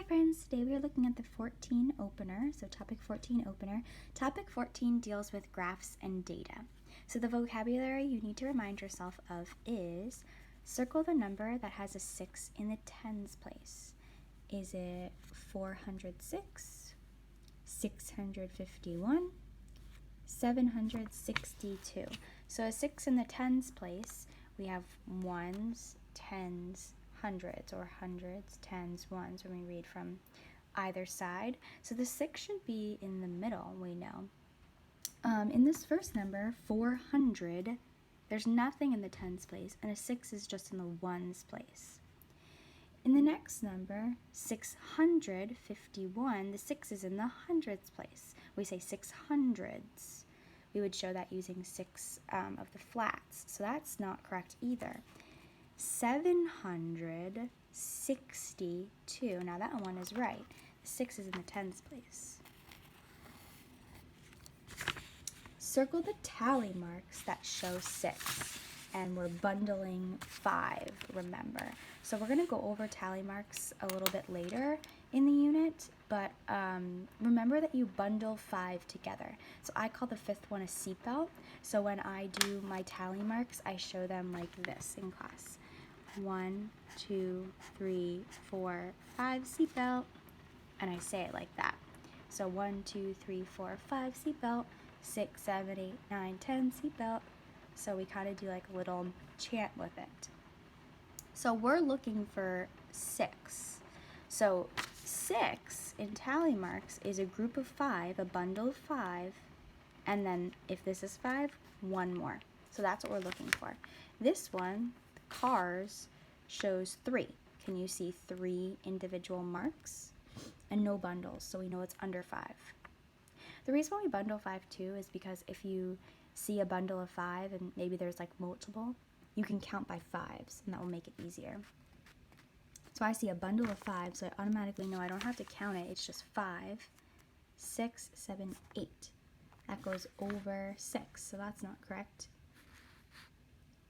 friends, today we are looking at the 14 opener, so topic 14 opener. Topic 14 deals with graphs and data. So the vocabulary you need to remind yourself of is circle the number that has a 6 in the tens place. Is it 406, 651, 762? So a 6 in the tens place, we have ones, tens, hundreds, or hundreds, tens, ones when we read from either side. So the 6 should be in the middle, we know. In this first number, 400, there's nothing in the tens place, and a 6 is just in the ones place. In the next number, 651, the 6 is in the hundreds place. We say 600s. We would show that using 6 of the flats, so that's not correct either. 762, now that one is right. The 6 is in the tens place. Circle the tally marks that show 6, and we're bundling 5, remember. So we're going to go over tally marks a little bit later in the unit, but remember that you bundle 5 together. So I call the 5th one a seatbelt. So when I do my tally marks, I show them like this in class. 1, 2, 3, 4, 5, seatbelt, and I say it like that. So 1, 2, 3, 4, 5, seatbelt, 6, 7, 8, 9, 10, seatbelt. So we kind of do like a little chant with it. So we're looking for 6. So 6 in tally marks is a group of 5, a bundle of 5, and then if this is 5, one more. So that's what we're looking for. This one, cars, shows 3. Can you see 3 individual marks? And no bundles, so we know it's under 5. The reason why we bundle 5 too is because if you see a bundle of 5 and maybe there's like multiple, you can count by 5s, and that will make it easier. So I see a bundle of 5, so I automatically know I don't have to count it. It's just 5, 6, 7, 8. That goes over 6, so that's not correct.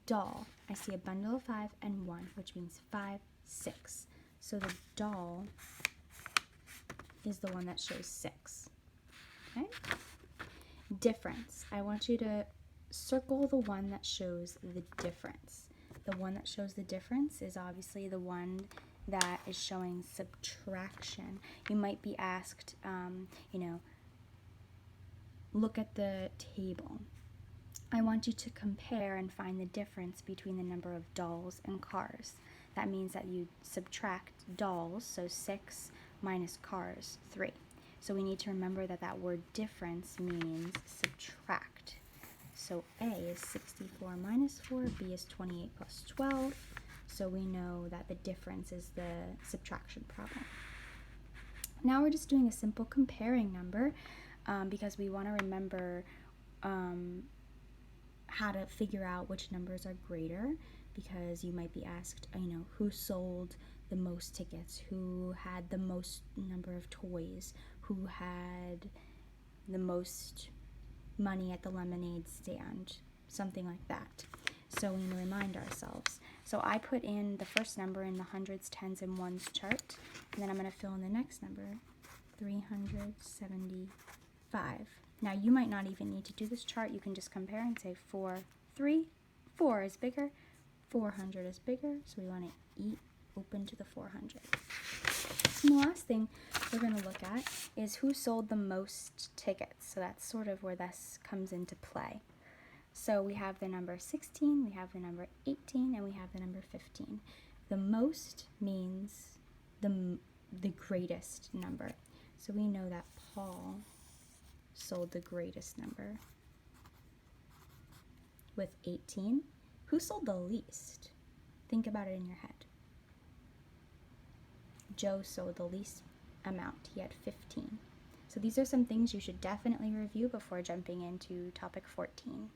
Doll. I see a bundle of 5 and 1, which means 5, 6. So the doll is the one that shows 6. Okay? Difference. I want you to circle the one that shows the difference. The one that shows the difference is obviously the one that is showing subtraction. You might be asked, look at the table. I want you to compare and find the difference between the number of dolls and cars. That means that you subtract dolls, so 6 minus cars, 3. So we need to remember that that word difference means subtract. So A is 64 minus 4, B is 28 plus 12. So we know that the difference is the subtraction problem. Now we're just doing a simple comparing number because we want to remember how to figure out which numbers are greater, because you might be asked, who sold the most tickets, who had the most number of toys, who had the most money at the lemonade stand, something like that. So we need to remind ourselves. So I put in the first number in the hundreds, tens, and ones chart, and then I'm going to fill in the next number, 375. Now you might not even need to do this chart. You can just compare and say 4, 3, 4 is bigger, 400 is bigger, so we want to eat open to the 400. And the last thing we're going to look at is who sold the most tickets. So that's sort of where this comes into play. So we have the number 16, we have the number 18, and we have the number 15. The most means the greatest number. So we know that Paul sold the greatest number with 18. Who sold the least? Think about it in your head. Joe sold the least amount. He had 15. So these are some things you should definitely review before jumping into topic 14.